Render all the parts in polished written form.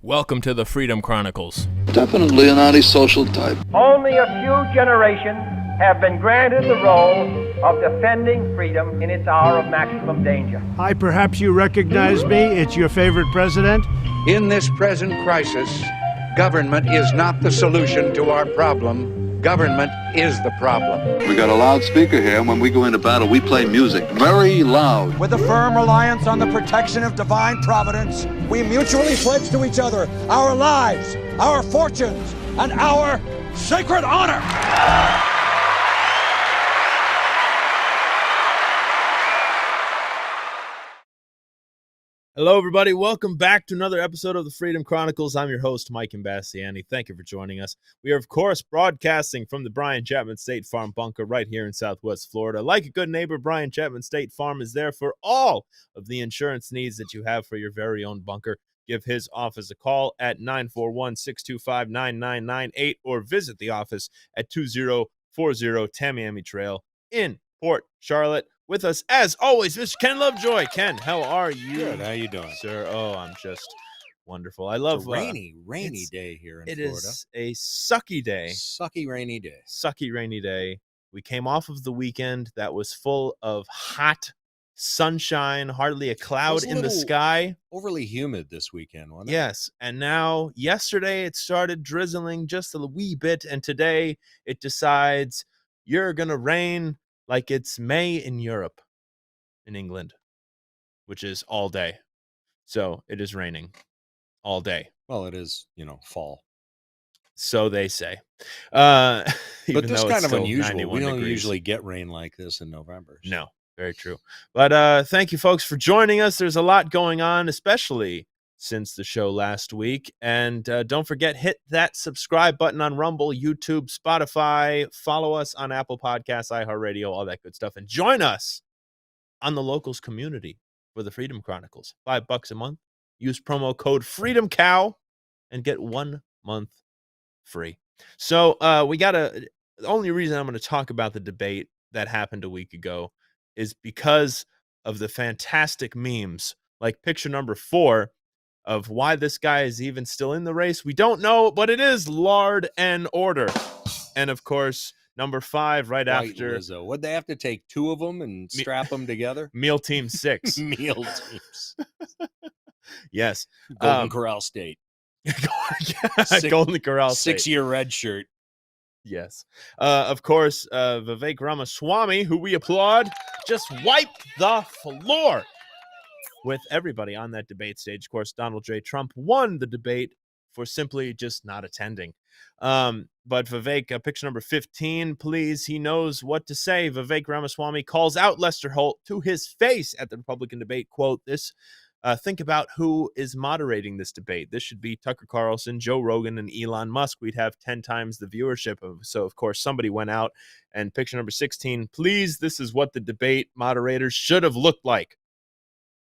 Welcome to the Freedom Chronicles. Definitely an antisocial type. Only a few generations have been granted the role of defending freedom in its hour of maximum danger. Hi, perhaps you recognize me. It's your favorite president. In this present crisis, government is not the solution to our problem. Government is the problem. We got a loudspeaker here, and when we go into battle, we play music very loud. With a firm reliance on the protection of divine providence, we mutually pledge to each other our lives, our fortunes, and our sacred honor. Hello, everybody. Welcome back to another episode of the Freedom Chronicles. I'm your host, Mike Imbasciani. Thank you for joining us. We are, of course, broadcasting from the Brian Chapman State Farm bunker right here in Southwest Florida. Like a good neighbor, Brian Chapman State Farm is there for all of the insurance needs that you have for your very own bunker. Give his office a call at 941-625-9998 or visit the office at 2040 Tamiami Trail in Port Charlotte. With us, as always, Mr. Ken Lovejoy. Ken, how are you? Good. How you doing, sir? Oh, I'm just wonderful. I love rainy day here in Florida. It is a sucky day. Sucky rainy day. Sucky rainy day. We came off of the weekend that was full of hot sunshine, hardly a cloud in the sky. Overly humid this weekend, wasn't it? Yes, and now yesterday it started drizzling just a wee bit, and today it decides you're gonna rain. Like it's May in Europe, in England, which is all day. So it is raining all day. Well, it is, fall. So they say. But this is kind of unusual. We don't degrees. Usually get rain like this in November. So. No, very true. But thank you, folks, for joining us. There's a lot going on, especially since the show last week. And don't forget, hit that subscribe button on Rumble, YouTube, Spotify. Follow us on Apple Podcasts, iHeartRadio, all that good stuff. And join us on the Locals community for the Freedom Chronicles. $5 a month. Use promo code FreedomCow and get 1 month free. So the only reason I'm going to talk about the debate that happened a week ago is because of the fantastic memes, like picture number 4, of why this guy is even still in the race. We don't know, but it is Lard and Order. And of course, number 5 right after. Lizzo. Would they have to take 2 of them and strap them together? Meal Team 6. Meal teams. Yes. Golden Corral State. Golden Corral State. 6-year red shirt. Yes. Of course, Vivek Ramaswamy, who we applaud, just wiped the floor with everybody on that debate stage. Of course, Donald J. Trump won the debate for simply just not attending. But Vivek, picture number 15, please. He knows what to say. Vivek Ramaswamy calls out Lester Holt to his face at the Republican debate. Quote, think about who is moderating this debate. This should be Tucker Carlson, Joe Rogan, and Elon Musk. We'd have 10 times the viewership. So, of course, somebody went out. And picture number 16, please. This is what the debate moderators should have looked like.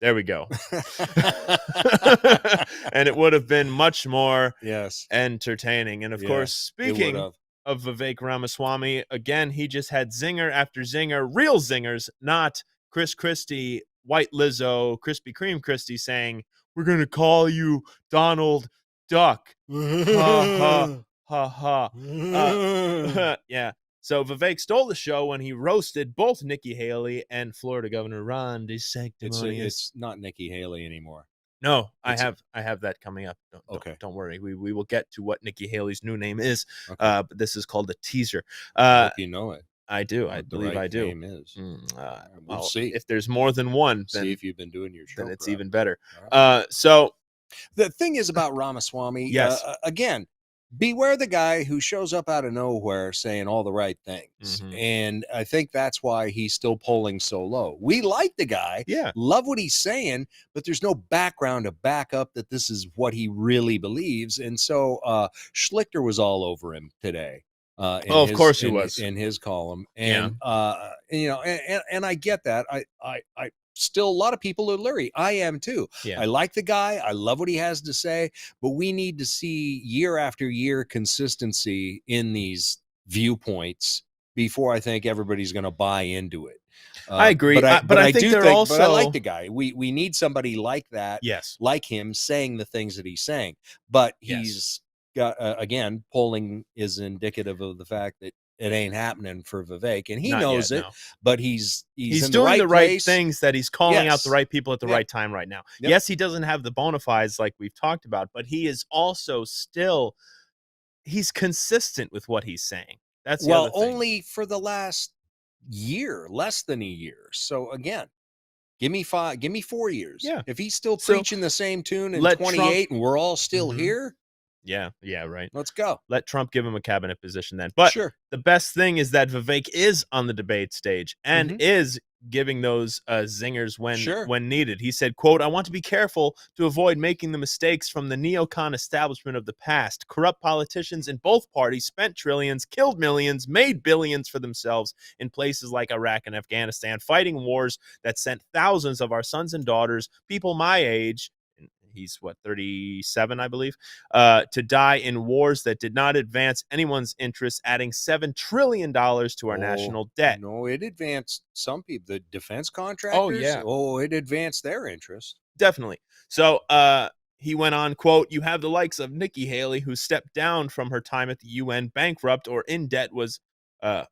There we go. And it would have been much more entertaining. And of course, speaking of Vivek Ramaswamy, again, he just had zinger after zinger, real zingers, not Chris Christie, White Lizzo, Krispy Kreme Christie saying, "We're going to call you Donald Duck." Ha, ha, ha, ha. Yeah. So Vivek stole the show when he roasted both Nikki Haley and Florida Governor Ron DeSantis. It's not Nikki Haley anymore. No, I have that coming up. Don't worry. We will get to what Nikki Haley's new name is. Okay. But this is called a teaser. I hope you know it. I do. I believe I do. Name is. We'll see if there's more than one. Then, see if you've been doing your show. Then it's even better. Right. So the thing is about Ramaswamy. Yes. Again, beware the guy who shows up out of nowhere saying all the right things. Mm-hmm. And I think that's why he's still polling so low. We like the guy, love what he's saying, but there's no background to back up that this is what he really believes. And so Schlichter was all over him today. Of course he was in his column. And, and I get that. I still, a lot of people are leery. I am too. Yeah. I like the guy. I love what he has to say, but we need to see year after year consistency in these viewpoints before I think everybody's going to buy into it. I agree, but I think do they're think, also. but I like the guy. We need somebody like that, Yes, like him, saying the things that he's saying. But Yes. he's got again, polling is indicative of the fact that it ain't happening for Vivek, and he Not knows yet, it. no. But he's He's in doing the right place. things, that he's calling out the Yes. right people at the Yep. right time right now. Yep. Yes, he doesn't have the bona fides like we've talked about, but he is also still he's consistent with what he's saying. That's the Well, other thing. only for the last year, less than a year. So again, give me 4 years. Yeah. If he's still So, preaching the same tune in let 28 and we're all still Mhm. here, Yeah, right. let's go. Let Trump give him a cabinet position then. But Sure. the best thing is that Vivek is on the debate stage and Mhm. is giving those zingers Sure. when needed. He said, quote, "I want to be careful to avoid making the mistakes from the neocon establishment of the past. Corrupt politicians in both parties spent trillions, killed millions, made billions for themselves in places like Iraq and Afghanistan, fighting wars that sent thousands of our sons and daughters, people my age," he's 37, I believe, to die in wars that did not advance anyone's interests, adding $7 trillion to our national debt. No, it advanced some people, the defense contractors. yeah. It advanced their interest. Definitely. So he went on, quote, "You have the likes of Nikki Haley, who stepped down from her time at the UN, bankrupt or in debt was her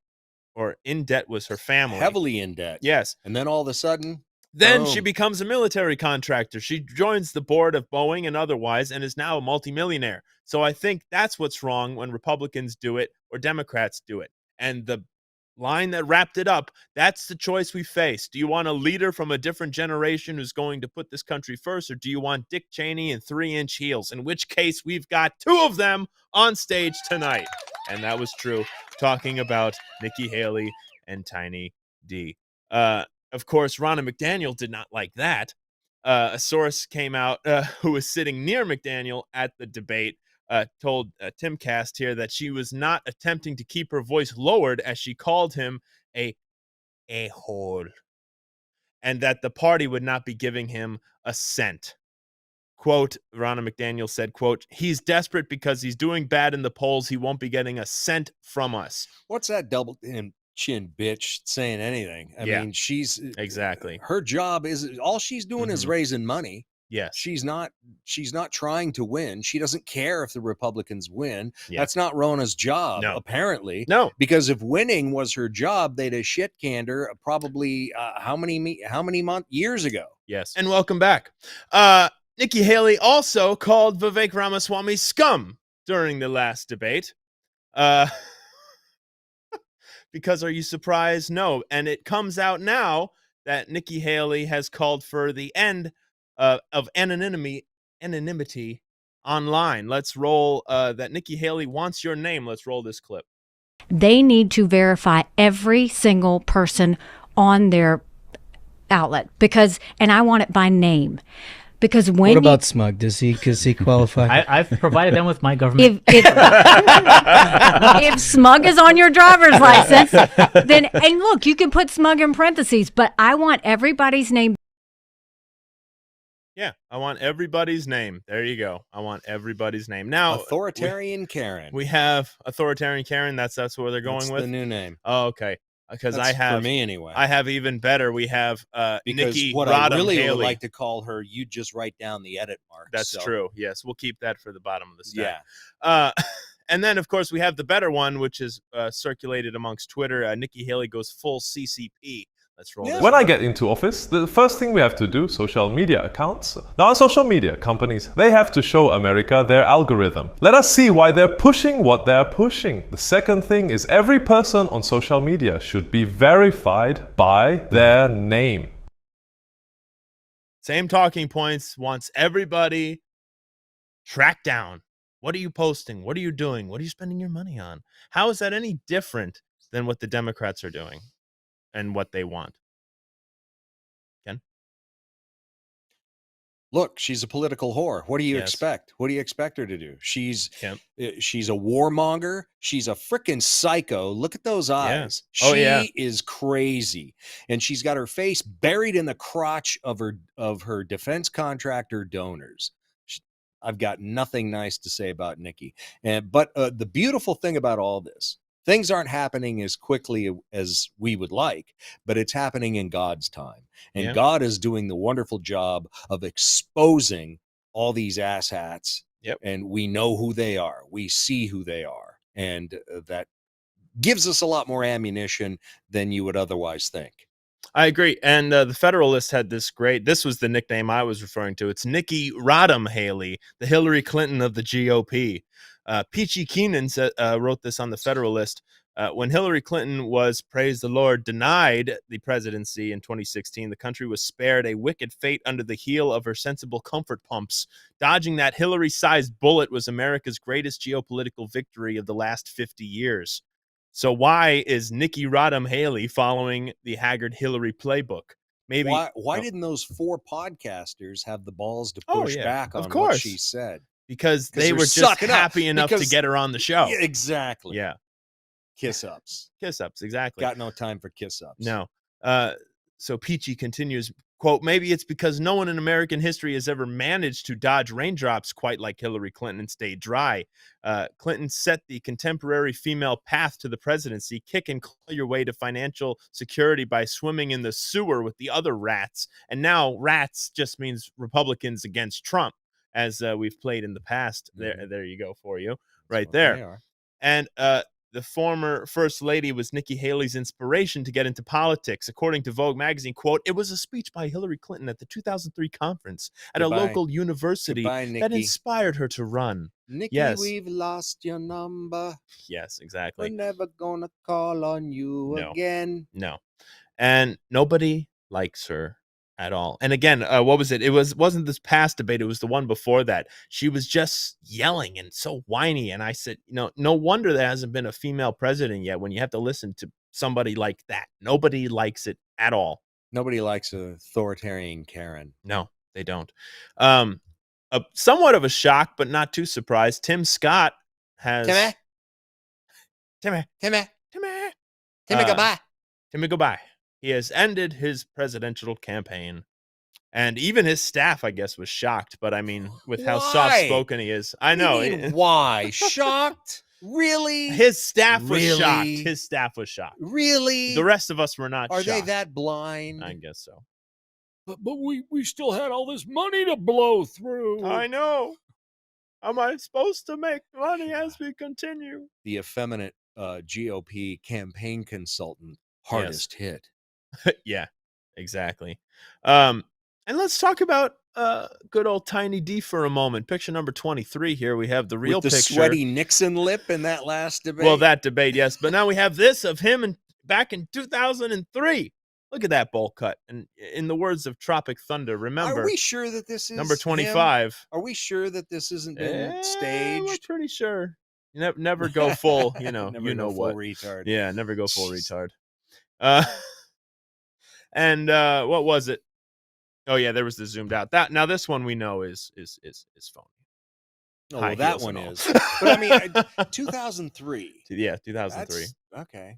family. Heavily in debt. Yes. And then all of a sudden, Then she boom. becomes a military contractor. She joins the board of Boeing and otherwise and is now a multimillionaire. So I think that's what's wrong when Republicans do it or Democrats do it." And the line that wrapped it up, that's the choice we face. Do you want a leader from a different generation who's going to put this country first, or do you want Dick Cheney and 3-inch heels? In which case, we've got two of them on stage tonight. And that was true, talking about Nikki Haley and Tiny D. Of course, Ronna McDaniel did not like that. A source came out who was sitting near McDaniel at the debate, told Timcast here that she was not attempting to keep her voice lowered as she called him a hole, and that the party would not be giving him a cent. Quote, Ronna McDaniel said, quote, "He's desperate because he's doing bad in the polls. He won't be getting a cent from us." What's that double chin bitch saying anything? I mean, she's exactly, her job is all she's doing is raising money. Yes. She's not trying to win. She doesn't care if the Republicans win. Yeah. That's not Rona's job, No. apparently. No. Because if winning was her job, they'd have shit canned her probably how many years ago. Yes. And welcome back. Nikki Haley also called Vivek Ramaswamy scum during the last debate. Because are you surprised? No. And it comes out now that Nikki Haley has called for the end of anonymity online. Let's roll that Nikki Haley wants your name. Let's roll this clip. They need to verify every single person on their outlet and I want it by name. Because when what about Smug? Does he qualify? I've provided them with my government. If Smug is on your driver's license, then, and look, you can put Smug in parentheses, but I want everybody's name. Yeah, I want everybody's name. There you go. I want everybody's name. Now, Authoritarian Karen. We have Authoritarian Karen. That's where they're going with the new name. Oh, okay. Because I have, for me anyway. I have even better. We have because Nikki what Rodham I really Haley. would like to call her, you just write down the edit mark. That's true. Yes, we'll keep that for the bottom of the stack. Yeah. And then, of course, we have the better one, which is circulated amongst Twitter. Nikki Haley goes full CCP. Let's roll this. When I get into office, the first thing we have to do, social media accounts. Now on social media companies, they have to show America their algorithm. Let us see why they're pushing what they're pushing. The second thing is every person on social media should be verified by their name. Same talking points, wants everybody tracked down. What are you posting? What are you doing? What are you spending your money on? How is that any different than what the Democrats are doing? And what they want. Ken? Look, she's a political whore. What do you expect? What do you expect her to do? She's a warmonger. She's a freaking psycho. Look at those eyes. Yeah. She is crazy. And she's got her face buried in the crotch of her defense contractor donors. I've got nothing nice to say about Nikki. But the beautiful thing about all this Things aren't happening as quickly as we would like, but it's happening in God's time. And God is doing the wonderful job of exposing all these asshats. Yep. And we know who they are. We see who they are. And that gives us a lot more ammunition than you would otherwise think. I agree. And the Federalist had this was the nickname I was referring to. It's Nikki Rodham Haley, the Hillary Clinton of the GOP. Peachy Keenan wrote this on the Federalist. When Hillary Clinton was, praise the Lord, denied the presidency in 2016, the country was spared a wicked fate under the heel of her sensible comfort pumps. Dodging that Hillary-sized bullet was America's greatest geopolitical victory of the last 50 years. So why is Nikki Rodham Haley following the Haggard Hillary playbook? Maybe why didn't those 4 podcasters have the balls to push back on what she said? Because they were just happy enough to get her on the show. Yeah, exactly. Yeah. Kiss ups, exactly. Got no time for kiss ups. No. So Peachy continues, quote, maybe it's because no one in American history has ever managed to dodge raindrops quite like Hillary Clinton and stay dry. Clinton set the contemporary female path to the presidency. Kick and claw your way to financial security by swimming in the sewer with the other rats. And now rats just means Republicans against Trump, as we've played in the past. There you go for you. Right there. And the former First Lady was Nikki Haley's inspiration to get into politics. According to Vogue magazine, quote, it was a speech by Hillary Clinton at the 2003 conference at a local university that inspired her to run. Nikki, we've lost your number. Yes, exactly. We're never going to call on you again. No. And nobody likes her at all. And again, what was it? It wasn't this past debate. It was the one before that. She was just yelling and so whiny. And I said, no wonder there hasn't been a female president yet when you have to listen to somebody like that. Nobody likes it at all. Nobody likes an authoritarian Karen. No, they don't. Somewhat of a shock, but not too surprised. Tim Scott has... Timmy, goodbye. Timmy, goodbye. He has ended his presidential campaign. And even his staff, I guess, was shocked. But I mean, with how soft-spoken he is. I know. Why? Shocked? Really? His staff was shocked. His staff was shocked. Really? The rest of us were not shocked. Are they that blind? I guess so. But we still had all this money to blow through. I know. Am I supposed to make money as we continue? The effeminate GOP campaign consultant, hardest hit. Yeah, exactly. And let's talk about good old Tiny D for a moment. Picture number 23 here. We have the real With the picture. Sweaty Nixon lip in that last debate. Well, that debate, yes. But now we have this of him back in 2003. Look at that bowl cut. And in the words of Tropic Thunder, remember. Are we sure that this is number 25? Him? Are we sure that this isn't been staged? We're pretty sure. Never go full, never go full retard. Yeah, never go full retard. And what was it? Oh yeah, there was the zoomed out. Now this one we know is phony. Oh, well, that one is. But I mean, 2003. Yeah, 2003. Okay.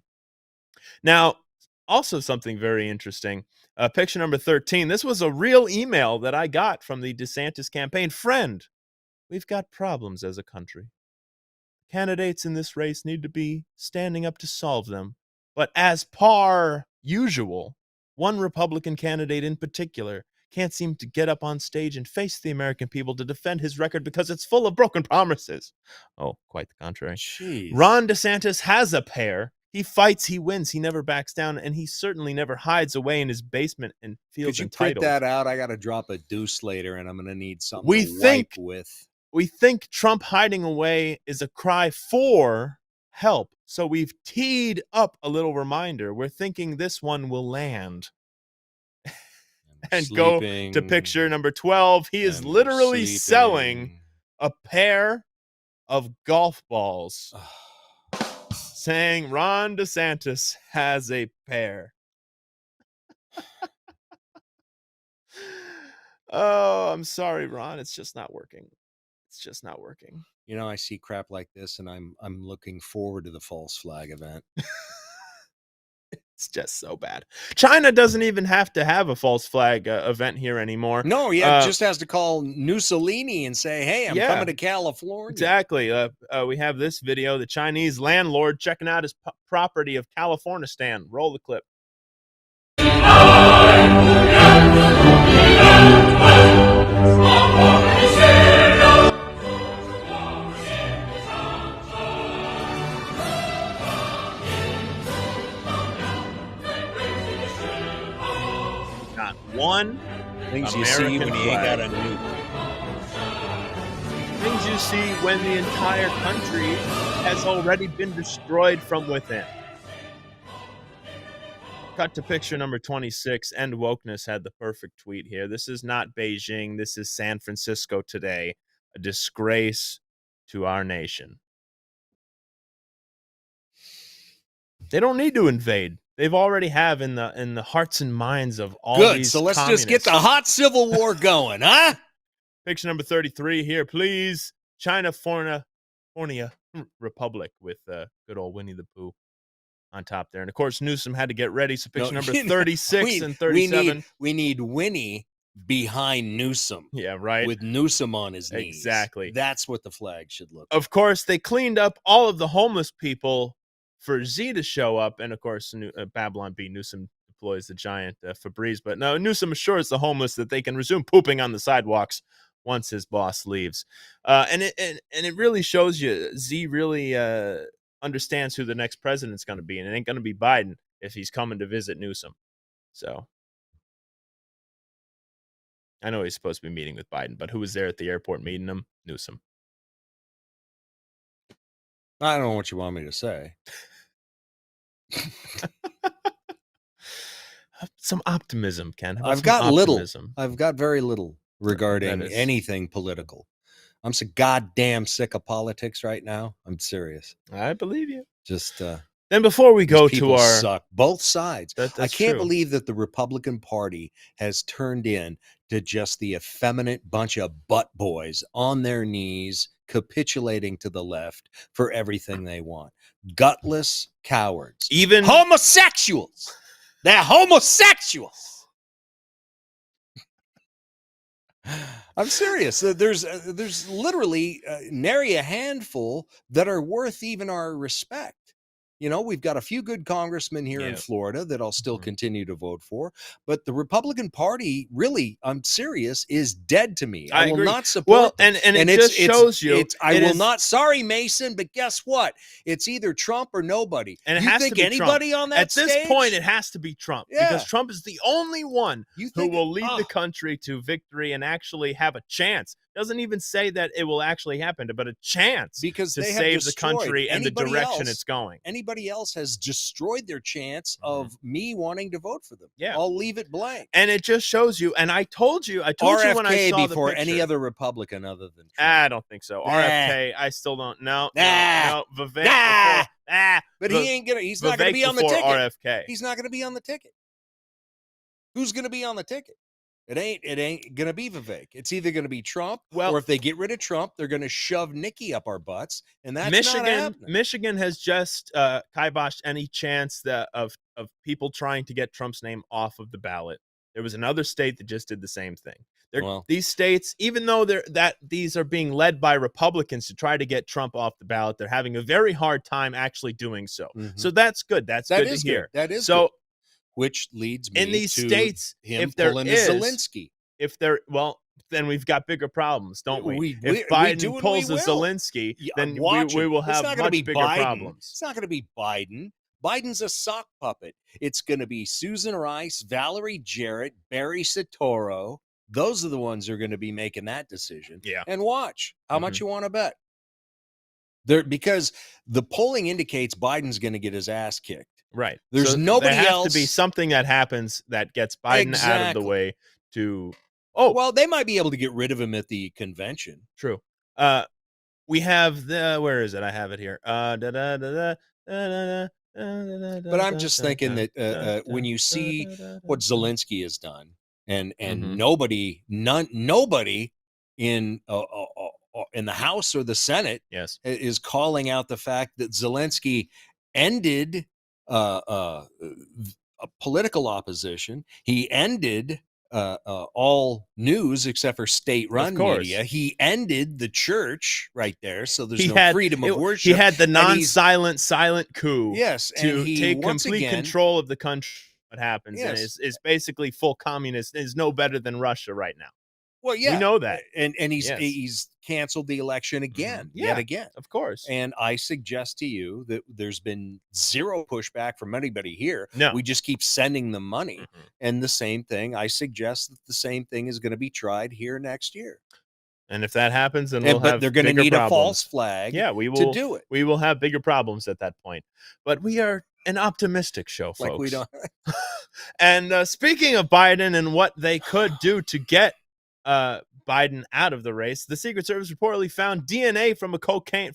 Now, also something very interesting. Picture number 13. This was a real email that I got from the DeSantis campaign. Friend, we've got problems as a country. Candidates in this race need to be standing up to solve them. But as per usual, one Republican candidate in particular can't seem to get up on stage and face the American people to defend his record because it's full of broken promises. Oh, quite the contrary. Jeez. Ron DeSantis has a pair. He fights, he wins, he never backs down, and he certainly never hides away in his basement and feels entitled. Could you print that out? I got to drop a deuce later, and I'm going to need something to wipe with. We think Trump hiding away is a cry for help. So we've teed up a little reminder. We're thinking this one will land. And go to picture number 12. He is literally selling a pair of golf balls, saying Ron DeSantis has a pair. Oh, I'm sorry, Ron. It's just not working. It's just not working. I see crap like this, and I'm looking forward to the false flag event. It's just so bad. China doesn't even have to have a false flag event here anymore. No, just has to call Mussolini and say, hey, I'm coming to California. Exactly. We have this video, the Chinese landlord checking out his property of Californistan. Roll the clip. Not one things you see when you ain't got a nuke. Things you see when the entire country has already been destroyed from within. Cut to picture number 26. End Wokeness had the perfect tweet here. This is not Beijing. This is San Francisco today. A disgrace to our nation. They don't need to invade. They've already have in the hearts and minds of all these So let's communists. just get the hot civil war going, huh? Picture number 33 here, please. California Republic with good old Winnie the Pooh on top there. And of course, Newsom had to get ready. So picture number 36 and 37. We need Winnie behind Newsom. Yeah, right. With Newsom on his knees. Exactly. That's what the flag should look like. Of course, they cleaned up all of the homeless people for Z to show up. And of course, Babylon B. Newsom deploys the giant Febreze. But no, Newsom assures the homeless that they can resume pooping on the sidewalks once his boss leaves. And it really shows you Z really understands who the next president's going to be. And it ain't going to be Biden if he's coming to visit Newsom. So I know he's supposed to be meeting with Biden, but who was there at the airport meeting him? Newsom. I don't know what you want me to say. Some optimism, Ken. I've got very little regarding anything political. I'm so goddamn sick of politics right now. I'm serious. I believe you. Just then before we go to our suck both sides. I can't true. believe that the Republican Party has turned in to just the effeminate bunch of butt boys on their knees capitulating to the left for everything they want. Gutless cowards. Even homosexuals. They're homosexuals. I'm serious. There's literally nary a handful that are worth even our respect. You know, we've got a few good congressmen here in Florida that I'll still continue to vote for, but the Republican Party, really, I'm serious, is dead to me. I will agree. not support them. And it just shows you. I will not. Sorry, Mason, but guess what? It's either Trump or nobody. And it you has think to be anybody Trump. on that At this stage? point, it has to be Trump because Trump is the only one who will lead the country to victory and actually have a chance. Doesn't even say that it will actually happen, but a chance because to they save the country and the direction it's going. Anybody else has destroyed their chance of me wanting to vote for them. Yeah, I'll leave it blank. And it just shows you. And I told you RFK when I saw before the picture. Any other Republican other than Trump. I don't think so. RFK, I still don't know. No, Vivek. But he ain't gonna. He's not gonna be on the ticket. RFK. He's not gonna be on the ticket. Who's gonna be on the ticket? It ain't gonna be Vivek. It's either gonna be Trump, or if they get rid of Trump, they're gonna shove Nikki up our butts, and that's not happening. Michigan has just kiboshed any chance of people trying to get Trump's name off of the ballot. There was another state that just did the same thing. These states, even though these are being led by Republicans to try to get Trump off the ballot, they're having a very hard time actually doing so. Mm-hmm. So that's good. That's good to hear. That is so. Good. Which leads me in these to states, him if there pulling is a Zelensky. Then we've got bigger problems, don't we? If Biden pulls a Zelensky, then we will have much bigger problems. It's not going to be Biden. Biden's a sock puppet. It's going to be Susan Rice, Valerie Jarrett, Barry Soetoro. Those are the ones who are going to be making that decision. Yeah. And watch how much you want to bet. Because the polling indicates Biden's going to get his ass kicked. Right. There's nobody there has else. to be something that happens that gets Biden out of the way to. Well, they might be able to get rid of him at the convention. True. We have where is it? I have it here. But I'm just thinking that when you see what Zelensky has done, and nobody in the House or the Senate is calling out the fact that Zelensky ended political opposition. He ended all news except for state-run media. He ended the church right there, so there's no freedom of worship. He had the non-silent silent coup. Yes, to and he, take once complete again, control of the country. What happens and Yes. is basically full communist. Is no better than Russia right now. Well, yeah, we know that, and he's canceled the election again, yet again, of course. And I suggest to you that there's been zero pushback from anybody here. No, we just keep sending them money, and the same thing. I suggest that the same thing is going to be tried here next year. And if that happens, then but they're going to need a false flag. Yeah, we will to do it. We will have bigger problems at that point. But we are an optimistic show, folks. Like we don't. And speaking of Biden and what they could do to get Biden out of the race, the Secret Service reportedly found DNA from the cocaine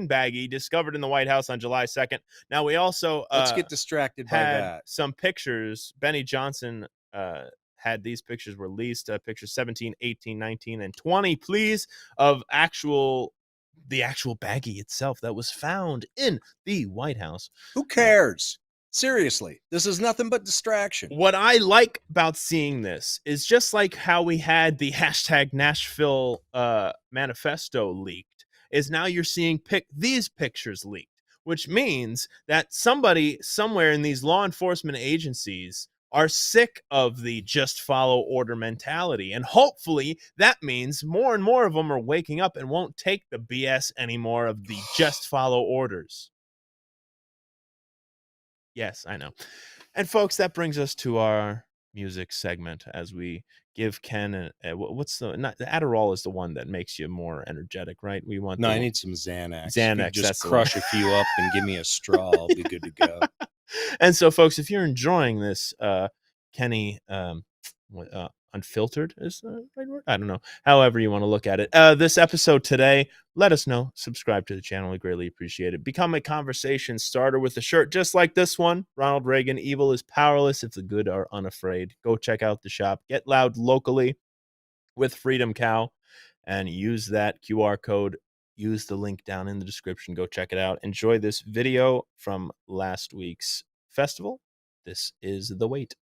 baggie discovered in the White House on July 2nd. Now we also let's get distracted by that. Some pictures. Benny Johnson had these pictures released, pictures 17, 18, 19, and 20, please, of the actual baggie itself that was found in the White House. Who cares? Seriously, this is nothing but distraction. What I like about seeing this is just like how we had the hashtag Nashville manifesto leaked, is now you're seeing these pictures leaked, which means that somebody somewhere in these law enforcement agencies are sick of the just follow order mentality. And hopefully that means more and more of them are waking up and won't take the BS anymore of the just follow orders. Yes, I know. And folks, that brings us to our music segment as we give Ken the Adderall is the one that makes you more energetic, right? I need some Xanax. Xanax, just crush a few up and give me a straw. I'll be good to go. And so, folks, if you're enjoying this, Kenny, unfiltered is the right word? I don't know. However you want to look at it. This episode today, let us know. Subscribe to the channel. We greatly appreciate it. Become a conversation starter with a shirt just like this one. Ronald Reagan, evil is powerless if the good are unafraid. Go check out the shop. Get loud locally with Freedom Cow and use that QR code. Use the link down in the description. Go check it out. Enjoy this video from last week's festival. This is The Wait.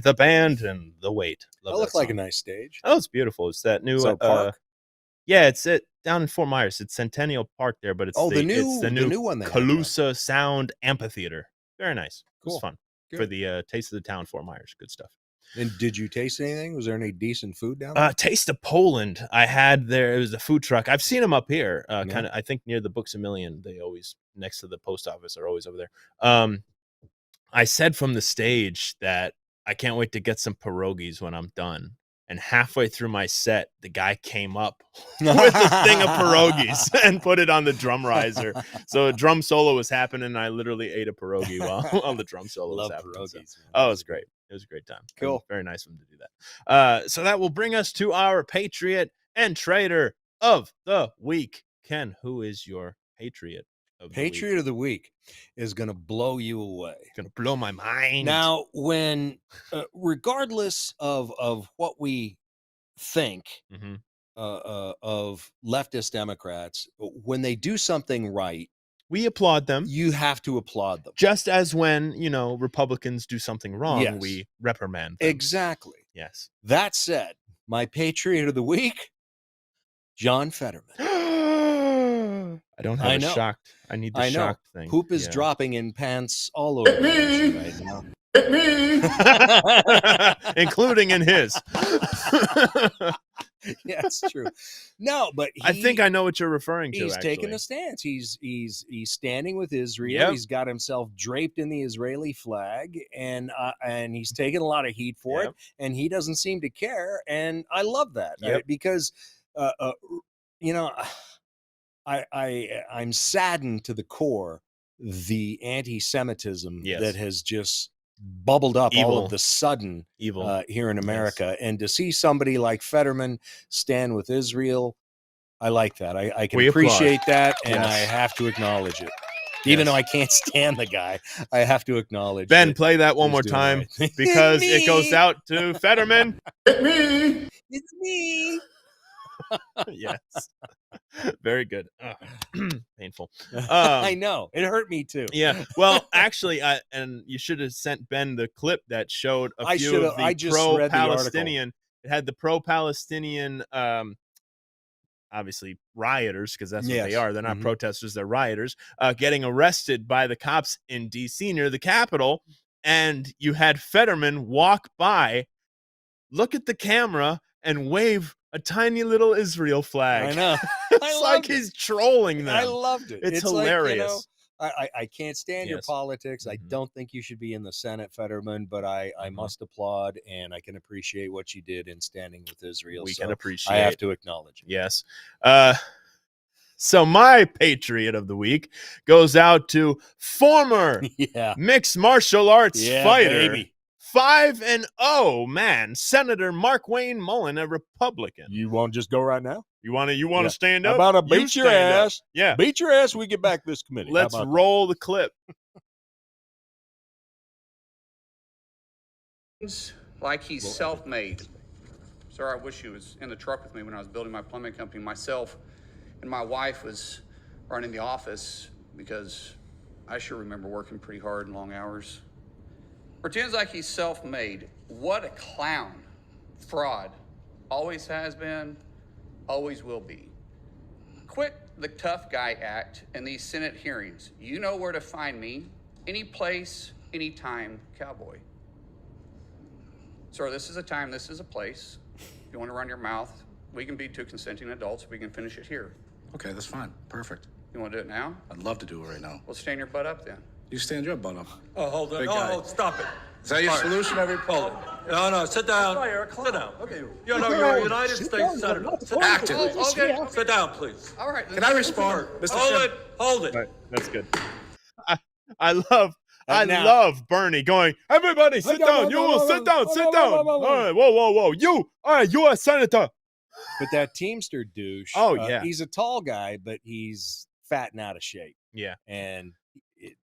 The band, and the wait. That looks like a nice stage. Oh, it's beautiful. It's that new park. Yeah, it's down in Fort Myers. It's Centennial Park there, but it's the new one. Calusa Sound Amphitheater. Very nice. Cool. It was fun. Good. For the Taste of the Town, Fort Myers. Good stuff. And did you taste anything? Was there any decent food down there? Taste of Poland. I had there. It was a food truck. I've seen them up here. Kind of. I think near the Books a Million. They always next to the post office are always over there. I said from the stage that I can't wait to get some pierogies when I'm done. And halfway through my set, the guy came up with a thing of pierogies and put it on the drum riser. So a drum solo was happening, and I literally ate a pierogi while the drum solo was happening. Pierogies, so. Oh, it was great. It was a great time. Cool. Very nice of him to do that. So that will bring us to our Patriot and Traitor of the Week. Ken, who is your Patriot of the Week? Patriot of the Week is going to blow you away. Going to blow my mind. Now, when, regardless of what we think of leftist Democrats, when they do something right, we applaud them. You have to applaud them. Just as when, Republicans do something wrong, we reprimand them. Exactly. Yes. That said, my Patriot of the Week, John Fetterman. I don't have a shocked. I need the shocked thing. Poop is dropping in pants all over right now. Including in his. Yeah, it's true. No, but I think I know what you're referring to. He's taking a stance. He's standing with Israel. Yep. He's got himself draped in the Israeli flag, and he's taking a lot of heat for it. And he doesn't seem to care. And I love that because, I'm saddened to the core the anti-Semitism that has just bubbled up all of the sudden here in America. Yes. And to see somebody like Fetterman stand with Israel, I like that. I can appreciate that, and I have to acknowledge it. Even though I can't stand the guy, I have to acknowledge Ben, play that one more time because it goes out to Fetterman. It's me. Yes. Very good. Painful. I know. It hurt me too. Yeah. Well, actually, and you should have sent Ben the clip that showed a few of the pro-Palestinian. It had the pro-Palestinian, obviously rioters, because that's what they are. They're not protesters; they're rioters. Getting arrested by the cops in D.C. near the Capitol, and you had Fetterman walk by, look at the camera, and wave a tiny little Israel flag. I know. It's like he's trolling them. I loved it. It's hilarious. Like, I can't stand your politics. I don't think you should be in the Senate, Fetterman, but I must applaud, and I can appreciate what you did in standing with Israel. We can appreciate. I have to acknowledge it. Yes. So my Patriot of the Week goes out to former mixed martial arts fighter, baby. 5-0 man, Senator Mark Wayne Mullen, a Republican. You want to just go right now? You want to stand up? How about beat your ass? Yeah. Beat your ass. We get back this committee. Let's roll the clip. Like he's self-made. Sir, I wish he was in the truck with me when I was building my plumbing company. Myself and my wife was running the office because I sure remember working pretty hard and long hours. Pretends like he's self-made. What a clown. Fraud. Always has been, always will be. Quit the tough guy act in these Senate hearings. You know where to find me. Any place, anytime, cowboy. Sir, this is a time, this is a place. If you want to run your mouth, we can be two consenting adults. We can finish it here. Okay, that's fine. Perfect. You want to do it now? I'd love to do it right now. Well, stand your butt up then. You stand your butt up. Oh, hold on. Big Oh, guy. hold, stop it. Is that your All right. solution? Hold it. No, sit down. Sit down. Okay. You know, you're a United States Senator. Sit down. Active. Okay. Sit down, please. All right. Can I respond, Mr. Hold Chairman? it. Hold it. Right, that's good. I love Bernie going, everybody sit down. You will sit down. Sit down. All right. Whoa. You. All right. You are a senator. But that Teamster douche. Oh, yeah. He's a tall guy, but he's fat and out of shape. Yeah. And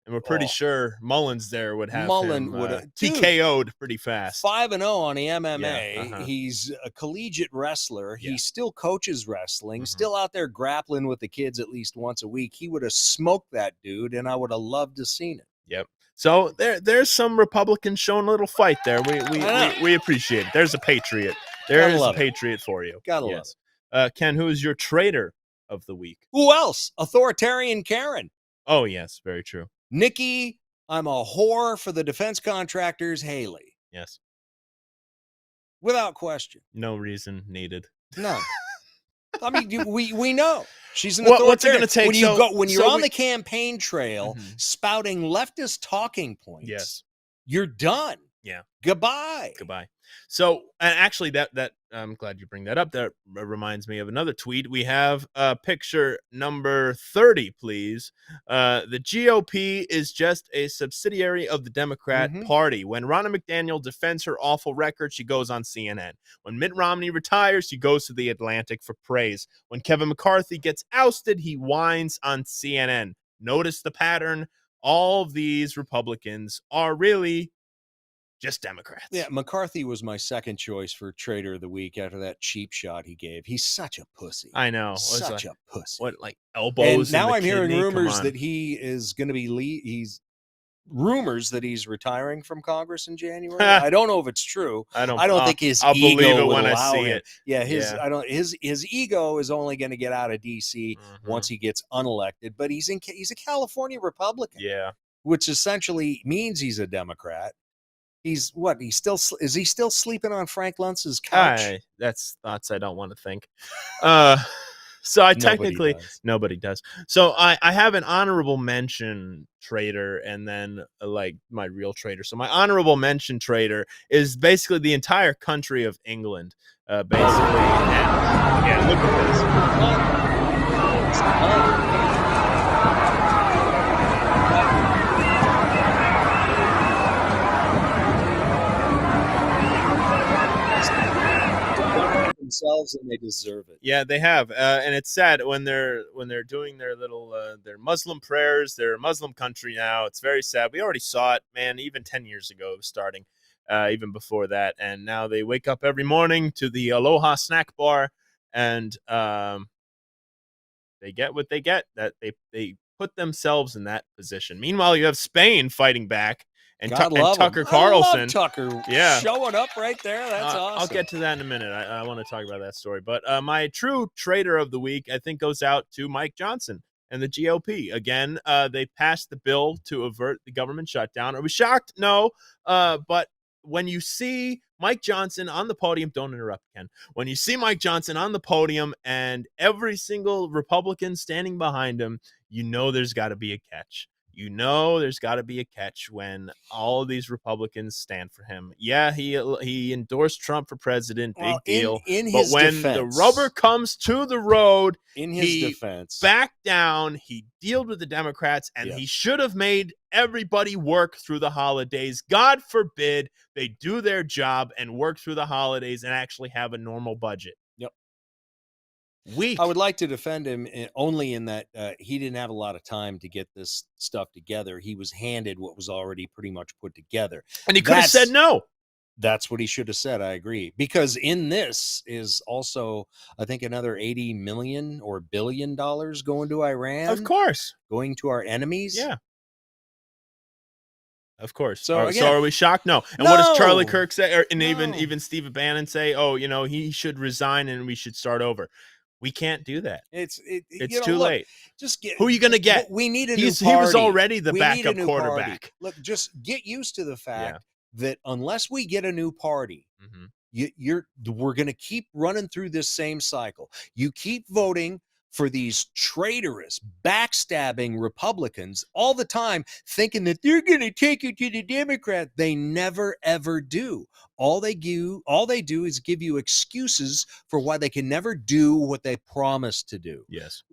we're pretty sure Mullins there would have Mullen him, would have TKO'd pretty fast. 5-0 on the MMA. Yeah, He's a collegiate wrestler. He still coaches wrestling, still out there grappling with the kids at least once a week. He would have smoked that dude, and I would have loved to seen it. Yep. So there's some Republicans showing a little fight there. We appreciate it. There's a patriot. There is a patriot for you. Gotta love it. Ken, who is your traitor of the week? Who else? Authoritarian Karen. Oh, yes. Very true. Nikki, I'm a whore for the defense contractors, Haley. Yes. Without question. No reason needed. No. I mean, we know. She's an authoritarian. What's it going to take? When you're on the campaign trail spouting leftist talking points, you're done. Yeah. Goodbye. So, and actually, that I'm glad you bring that up. That reminds me of another tweet. We have picture number 30, please. The GOP is just a subsidiary of the Democrat Party. When Ronna McDaniel defends her awful record, she goes on CNN. When Mitt Romney retires, he goes to The Atlantic for praise. When Kevin McCarthy gets ousted, he whines on CNN. Notice the pattern. All of these Republicans are really just Democrats. Yeah, McCarthy was my second choice for Trader of the Week after that cheap shot he gave. He's such a pussy. I know. Such a pussy. What, like elbows? And now I'm hearing kidney? rumors that he is going to be rumors that he's retiring from Congress in January. I don't know if it's true. I don't think his I'll ego believe it will when I allow see him. it. Yeah, his ego is only going to get out of DC once he gets unelected. But he's a California Republican. Yeah, which essentially means he's a Democrat. Is he still sleeping on Frank Luntz's couch? That's thoughts I don't want to think. So I technically nobody does. So I have an honorable mention trader and then like my real trader. So my honorable mention trader is basically the entire country of England. Basically, yeah. Look at this. Themselves and they deserve it. Yeah, they have, and it's sad when they're doing their little their Muslim prayers. They're a Muslim country now. It's very sad. We already saw it, man. Even 10 years ago, it was starting, even before that, and now they wake up every morning to the Aloha snack bar, and they get what they get. That they put themselves in that position. Meanwhile, you have Spain fighting back, and, God and love Tucker him. Carlson. I love Tucker Yeah. showing up right there. That's awesome. I'll get to that in a minute. I want to talk about that story. But my true traitor of the week, I think, goes out to Mike Johnson and the GOP. Again, they passed the bill to avert the government shutdown. Are we shocked? No. But when you see Mike Johnson on the podium, don't interrupt, Ken. When you see Mike Johnson on the podium and every single Republican standing behind him, you know there's got to be a catch. You know there's got to be a catch when all of these Republicans stand for him. Yeah, he endorsed Trump for president, big deal. In but his when defense, the rubber comes to the road, in his he defense, backed down. He dealed with the Democrats, and he should have made everybody work through the holidays. God forbid they do their job and work through the holidays and actually have a normal budget. Yep. Weak. I would like to defend him only in that he didn't have a lot of time to get this stuff together. He was handed what was already pretty much put together. And he could have said no. That's what he should have said. I agree. Because in this is also, I think, another $80 million or $1 billion going to Iran. Of course. Going to our enemies. Yeah. Of course. So, are we shocked? No. And No. what does Charlie Kirk say? And even Steve Bannon say, he should resign and we should start over. We can't do that. It's too late. Just get who are you going to get? We need a new He party. was already the We need a backup new quarterback. party. Look, just get used to the fact that unless we get a new party, we're going to keep running through this same cycle. You keep voting for these traitorous, backstabbing Republicans all the time, thinking that they're going to take it to the Democrat. They never, ever do. All they do is give you excuses for why they can never do what they promised to do. Yes.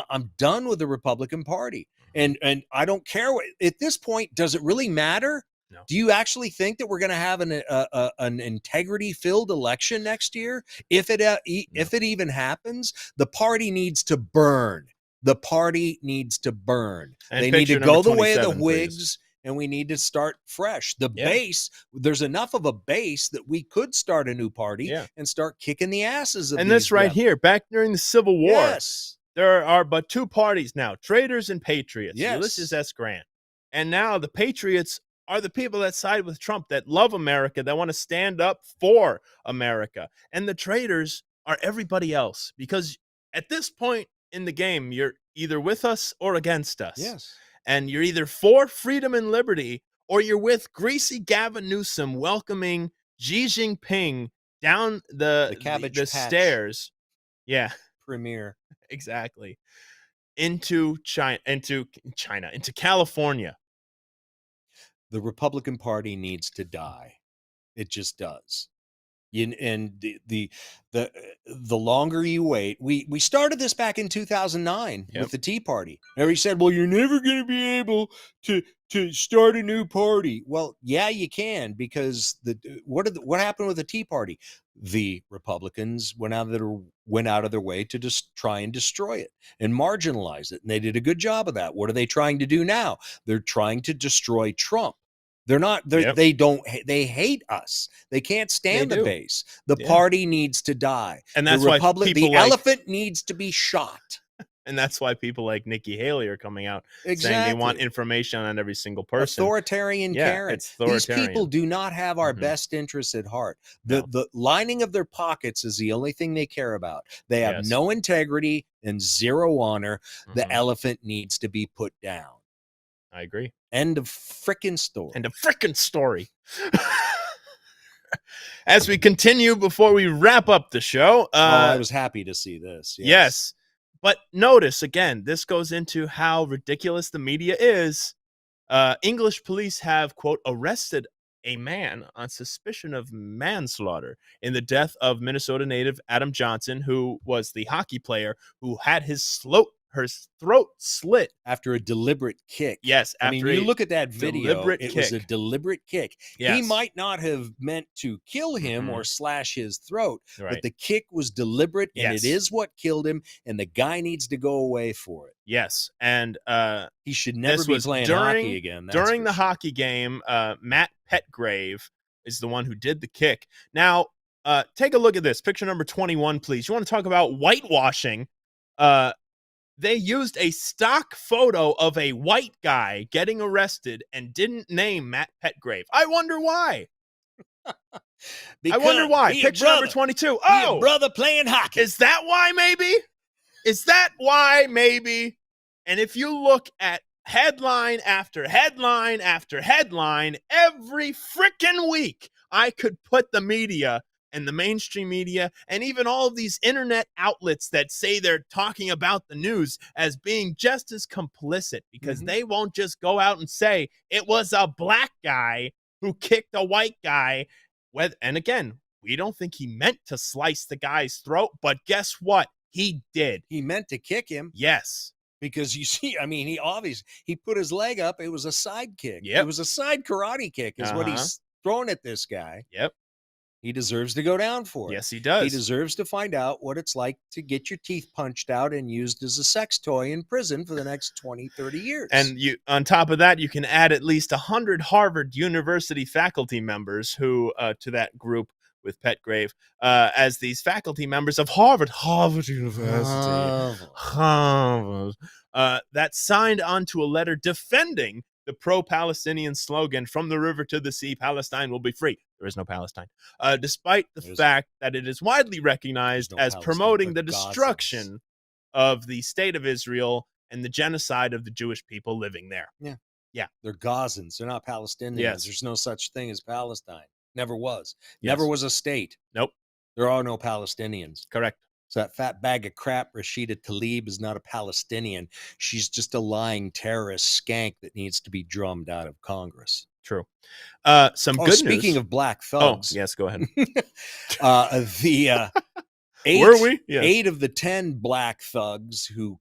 I'm done with the Republican Party. And I don't care at this point, does it really matter? No. Do you actually think that we're going to have an integrity-filled election next year? If it even happens, the party needs to burn. The party needs to burn. And they need to picture go number the way of the 27, Whigs, please. and we need to start fresh. The base, there's enough of a base that we could start a new party and start kicking the asses of And these this right here, back during the Civil War, Yes. there are but two parties now, traitors and patriots. Yes. Ulysses S. Grant. And now the patriots are the people that side with Trump, that love America, that want to stand up for America. And the traitors are everybody else, because at this point in the game, you're either with us or against us. Yes. And you're either for freedom and liberty, or you're with greasy Gavin Newsom welcoming Xi Jinping down the Cabbage Patch stairs. Yeah. Premier. Exactly. Into California. The Republican Party needs to die. It just does. And the longer you wait, we started this back in 2009 with the Tea Party. Everybody said, "Well, you're never going to be able to start a new party." Well, yeah, you can, because what happened with the Tea Party? The Republicans went out of their way to just try and destroy it and marginalize it, and they did a good job of that. What are they trying to do now? They're trying to destroy Trump. They're not. They hate us. They can't stand the base. The party needs to die, and that's the why the elephant needs to be shot. And that's why people like Nikki Haley are coming out saying Exactly. they want information on every single person. Authoritarian Karen. It's authoritarian. These people do not have our best interests at heart. The lining of their pockets is the only thing they care about. They have no integrity and zero honor. The elephant needs to be put down. I agree. End of frickin' story. End of frickin' story. As we continue, before we wrap up the show, I was happy to see this. Yes. But notice, again, this goes into how ridiculous the media is. English police have, quote, arrested a man on suspicion of manslaughter in the death of Minnesota native Adam Johnson, who was the hockey player who had her throat slit after a deliberate kick. Yes, I mean, you look at that video, it was a deliberate kick. Yes. He might not have meant to kill him or slash his throat, Right. but the kick was deliberate, and Yes. it is what killed him, and the guy needs to go away for it. Yes, and he should never this be was playing during, hockey again. That's During for the sure. hockey game, Matt Petgrave is the one who did the kick. Now, Take a look at this. Picture number 21, please. You want to talk about whitewashing? They used a stock photo of a white guy getting arrested and didn't name Matt Petgrave. I wonder why. I wonder why. Picture number 22. Oh, brother playing hockey. Is that why, maybe? Is that why, maybe? And if you look at headline after headline after headline, every freaking week, I could put the media and the mainstream media and even all of these internet outlets that say they're talking about the news as being just as complicit, because they won't just go out and say it was a black guy who kicked a white guy. And again, we don't think he meant to slice the guy's throat, but guess what? He did. He meant to kick him. Yes. Because you see, I mean, he put his leg up. It was a side kick. Yep. It was a side karate kick is what he's throwing at this guy. Yep. He deserves to go down for it. Yes, he does. He deserves to find out what it's like to get your teeth punched out and used as a sex toy in prison for the next 20, 30 years. And you, on top of that, you can add at least 100 Harvard University faculty members who to that group with Petgrave as these faculty members of Harvard University, Harvard, that signed onto a letter defending the pro-Palestinian slogan, "From the river to the sea, Palestine will be free." There is no Palestine, despite the fact that it is widely recognized as promoting the destruction of the state of Israel and the genocide of the Jewish people living there. Yeah. Yeah. They're Gazans. They're not Palestinians. Yes. There's no such thing as Palestine. Never was. Yes. Never was a state. Nope. There are no Palestinians. Correct. So that fat bag of crap, Rashida Tlaib, is not a Palestinian. She's just a lying terrorist skank that needs to be drummed out of Congress. True. Some good news. Speaking of black thugs. Oh, yes, go ahead. Eight of the 10 black thugs who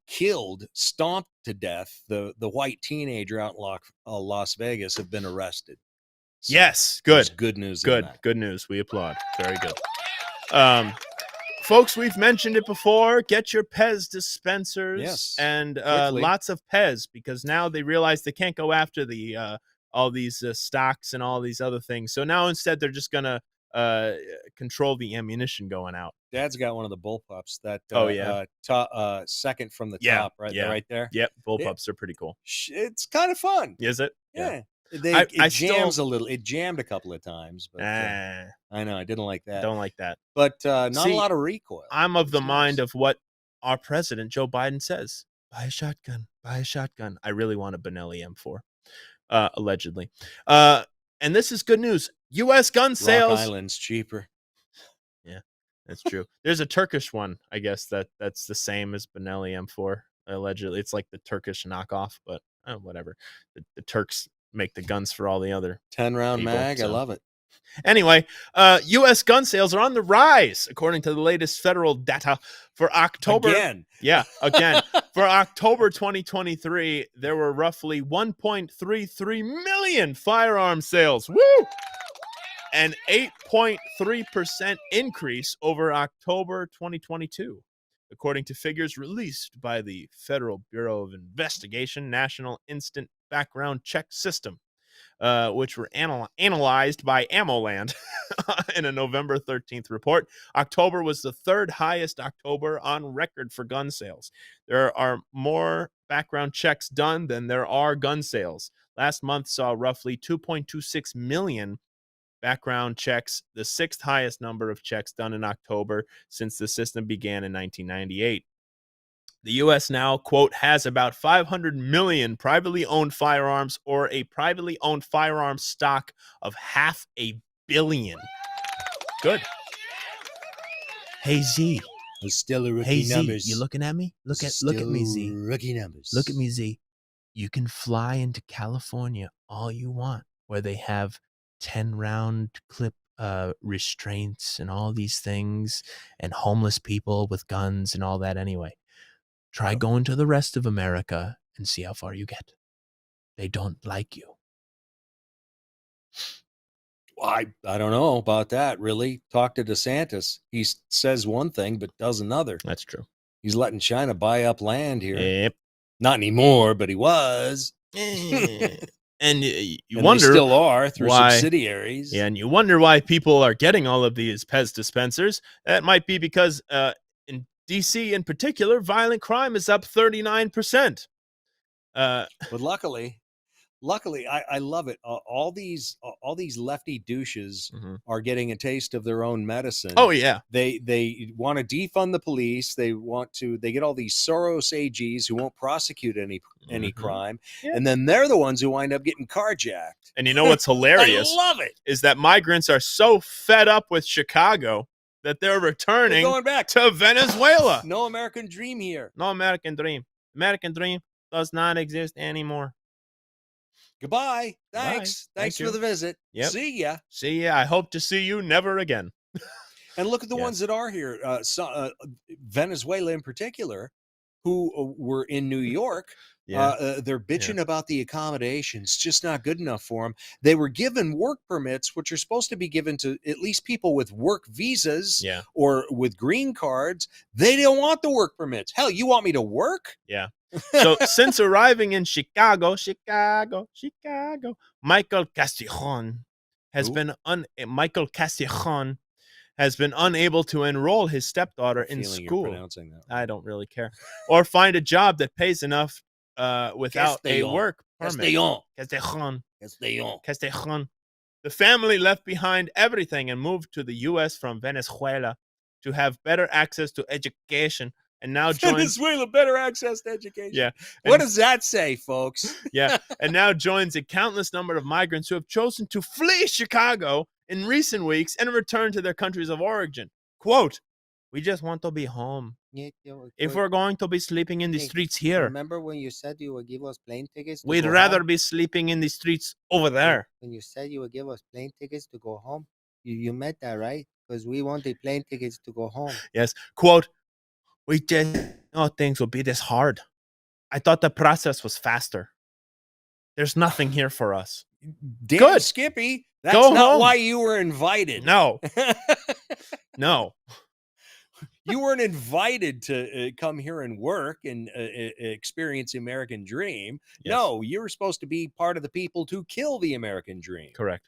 stomped to death the white teenager out in Las Vegas have been arrested. So yes, good. Good news. Good news. We applaud. Very good. Folks, we've mentioned it before. Get your Pez dispensers and lots of Pez, because now they realize they can't go after the all these stocks and all these other things. So now instead they're just going to control the ammunition going out. Dad's got one of the bullpups. That second from the top, right? Yeah. Right there. Yep, bullpups are pretty cool. It's kind of fun. Is it? Yeah. It jams a little. It jammed a couple of times, but I know I didn't like that. Don't like that. But not a lot of recoil. I'm of the mind of what our president Joe Biden says: buy a shotgun, buy a shotgun. I really want a Benelli M4, allegedly. And this is good news. U.S. gun sales. Rock Island's cheaper. Yeah, that's true. There's a Turkish one, I guess that's the same as Benelli M4. Allegedly, it's like the Turkish knockoff, but whatever. The Turks make the guns for all the other 10-round mag. So. I love it. Anyway, U.S. gun sales are on the rise, according to the latest federal data for October. Again. Yeah, again. For October 2023, there were roughly 1.33 million firearm sales. Woo! An 8.3% increase over October 2022, according to figures released by the Federal Bureau of Investigation National Instant Background Check System, which were analyzed by AmmoLand in a November 13th report. October was the third highest October on record for gun sales. There are more background checks done than there are gun sales. Last month saw roughly 2.26 million background checks, the sixth highest number of checks done in October since the system began in 1998. The U.S. now, quote, has about 500 million privately owned firearms, or a privately owned firearm stock of 500 million. Good. Hey, Z. It's still a rookie numbers. Z, you looking at me? Look at me, Z. Rookie numbers. Look at me, Z. You can fly into California all you want, where they have 10-round clip restraints and all these things, and homeless people with guns and all that anyway. Try going to the rest of America and see how far you get. They don't like you. Well, I don't know about that, really. Talk to DeSantis. He says one thing but does another. That's true. He's letting China buy up land here. Yep. Not anymore, but he was. And you And wonder they still are through why, subsidiaries. Yeah, and you wonder why people are getting all of these Pez dispensers. That might be because in D.C. in particular, violent crime is up 39%. But luckily, I love it. All these lefty douches are getting a taste of their own medicine. Oh, yeah. They want to defund the police. They get all these Soros AGs who won't prosecute any crime, and then they're the ones who wind up getting carjacked. And you know what's hilarious? I love it. Is that migrants are so fed up with Chicago that they're returning They're going back to Venezuela. No American dream here. No American dream. American dream does not exist anymore. Goodbye. Thanks. Bye. Thanks Thank for you. the visit. Yep. See ya. See ya. I hope to see you never again. And look at the Yes. ones that are here. Venezuela in particular, who were in New York. They're bitching about the accommodations, just not good enough for them. They were given work permits, which are supposed to be given to at least people with work visas or with green cards. They don't want the work permits. Hell, you want me to work? Yeah. So since arriving in Chicago, Michael Castillon has been unable to enroll his stepdaughter in school. Pronouncing that. I don't really care. Or find a job that pays enough without a work permit. Castillon. The family left behind everything and moved to the U.S. from Venezuela to have better access to education, and now joins Venezuela, better access to education. Yeah. What does that say, folks? Yeah, and now joins a countless number of migrants who have chosen to flee Chicago in recent weeks and return to their countries of origin. Quote, "We just want to be home. If we're going to be sleeping in the streets here, Remember when you said you would give us plane tickets? we'd rather be sleeping in the streets over there." When you said you would give us plane tickets to go home, you meant that, right? Because we want the plane tickets to go home. Yes. Quote, "We didn't know things would be this hard. I thought the process was faster. There's nothing here for us." Damn, Good. Skippy. That's Go not home. why you were invited. No. No. You weren't invited to come here and work and experience the American dream. Yes. No, you were supposed to be part of the people to kill the American dream. Correct.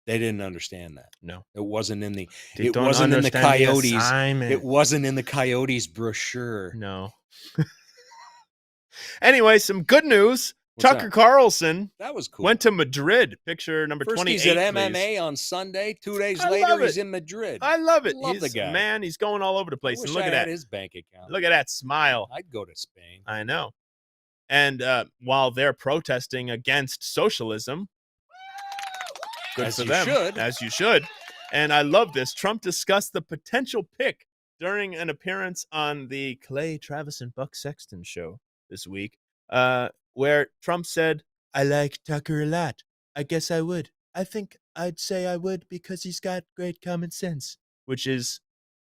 They didn't understand that. No. It wasn't in the They it don't wasn't in the understand the Coyotes. assignment. It wasn't in the Coyotes brochure. No. Anyway, some good news. What's Tucker that? Carlson That was cool. went to Madrid. Picture number First 28. he's at please. MMA on Sunday. 2 days I later, love he's it. in Madrid. I love it. Love He's the guy. Man, he's going all over the place. I wish And look I at had that. his bank account. Look at that smile. I'd go to Spain. I know. And while they're protesting against socialism, good As for you them. should. As you should. And I love this. Trump discussed the potential pick during an appearance on the Clay Travis and Buck Sexton show this week, where Trump said, "I like Tucker a lot. I guess I would. I think I'd say I would because he's got great common sense," which is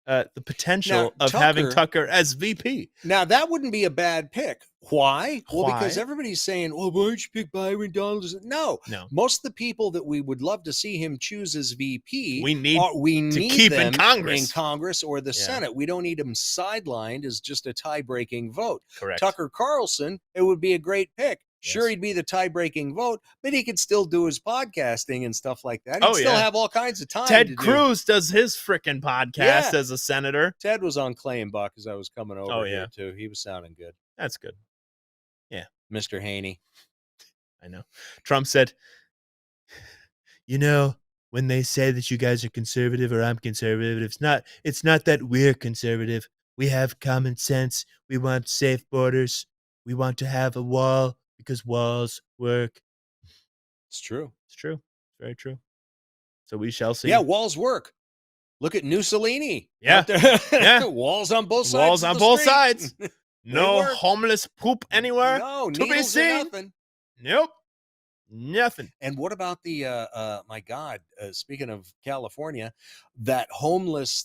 the potential Now, of having Tucker- Tucker as VP. Now, that wouldn't be a bad pick. Why? Well, because Why? everybody's saying, well, why don't you pick Byron Donald? No. No. Most of the people that we would love to see him choose as VP, We need need keep in them Congress. in Congress or the Yeah. Senate. We don't need him sidelined as just a tie-breaking vote. Correct. Tucker Carlson, it would be a great pick. Sure, Yes. he'd be the tie-breaking vote, but he could still do his podcasting and stuff like that. He'd Oh, still yeah. have all kinds of time. to Ted do. Cruz does his frickin' podcast Yeah. as a senator. Ted was on Clay and Buck as I was coming over Oh, here yeah. too. He was sounding good. That's good. Yeah, Mr. Haney. I know. Trump said, "You know, when they say that you guys are conservative or I'm conservative, it's not that we're conservative. We have common sense. We want safe borders. We want to have a wall because walls work." It's true. It's true. It's very true. So we shall see. Yeah, walls work. Look at Mussolini. Yeah. out there. Yeah. Walls on both sides. Walls of on the both street. sides. They No work. homeless poop anywhere No, to be needles or seen. nothing. Nope. Nothing. And what about the my God? Speaking of California, that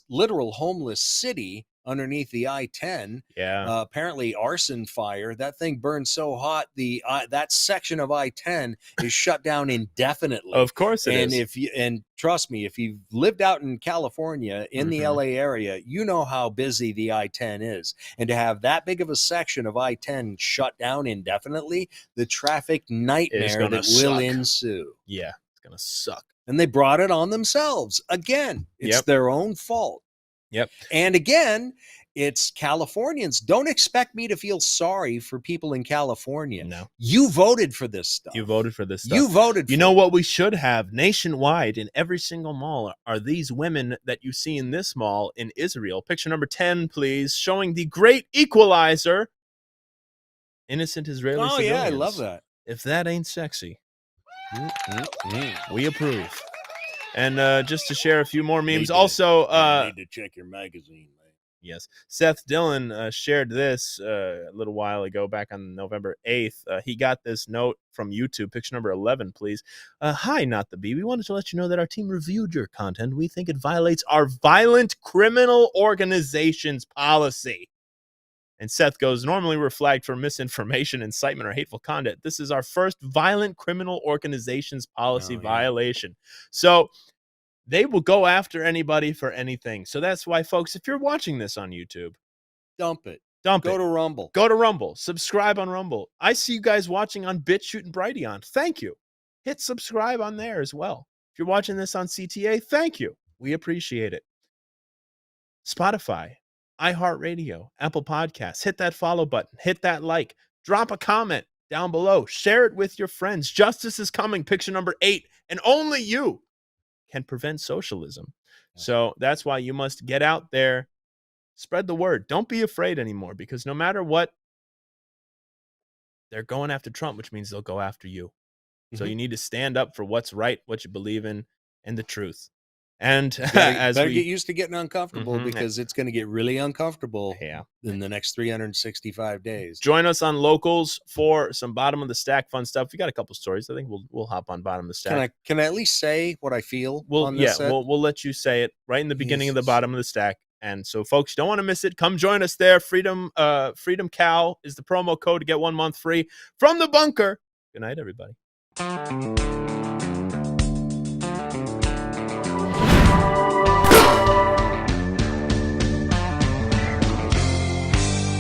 literal homeless city underneath the I-10. Yeah. Apparently arson fire. That thing burned so hot, that section of I-10 is shut down indefinitely. Of course it is. And trust me, if you've lived out in California, in the LA area, you know how busy the I-10 is. And to have that big of a section of I-10 shut down indefinitely, the traffic nightmare that will ensue. Yeah, it's going to suck. And they brought it on themselves. Again, it's their own fault. Yep. And again, it's Californians. Don't expect me to feel sorry for people in California. No. You voted for this stuff. You voted for this stuff. You voted for You know what we should have nationwide in every single mall are these women that you see in this mall in Israel. Picture number 10, please, showing the great equalizer. Innocent Israeli civilians. Yeah, I love that. If that ain't sexy, we approve. And just to share a few more memes, also need to check your magazine, man. Yes, Seth Dillon shared this a little while ago, back on November 8th. He got this note from YouTube. Picture number 11, please. Hi, Not the Bee. We wanted to let you know that our team reviewed your content. We think it violates our violent criminal organizations policy. And Seth goes, normally we're flagged for misinformation, incitement, or hateful content. This is our first violent criminal organizations policy violation. So they will go after anybody for anything. So that's why, folks, if you're watching this on YouTube, dump it. Go to Rumble. Go to Rumble. Subscribe on Rumble. I see you guys watching on BitChute and Brighteon. Thank you. Hit subscribe on there as well. If you're watching this on CTA, thank you. We appreciate it. Spotify, iHeartRadio, Apple Podcasts. Hit that follow button. Hit that like. Drop a comment down below. Share it with your friends. Justice is coming. Picture number 8. And only you can prevent socialism. So that's why you must get out there, spread the word. Don't be afraid anymore, because no matter what, they're going after Trump, which means they'll go after you. So you need to stand up for what's right, what you believe in, and the truth. And better get used to getting uncomfortable, because it's going to get really uncomfortable in the next 365 days. Join us on Locals for some bottom of the stack fun stuff. We got a couple stories. I think we'll hop on bottom of the stack. Can I at least say what I feel on this set? We'll let you say it right in the beginning of the bottom of the stack. And so, folks, you don't want to miss it. Come join us there. Freedom Cal is the promo code to get 1 month free from the bunker. Good night, everybody.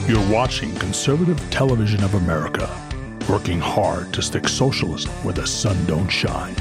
You're watching Conservative Television of America, working hard to stick socialism where the sun don't shine.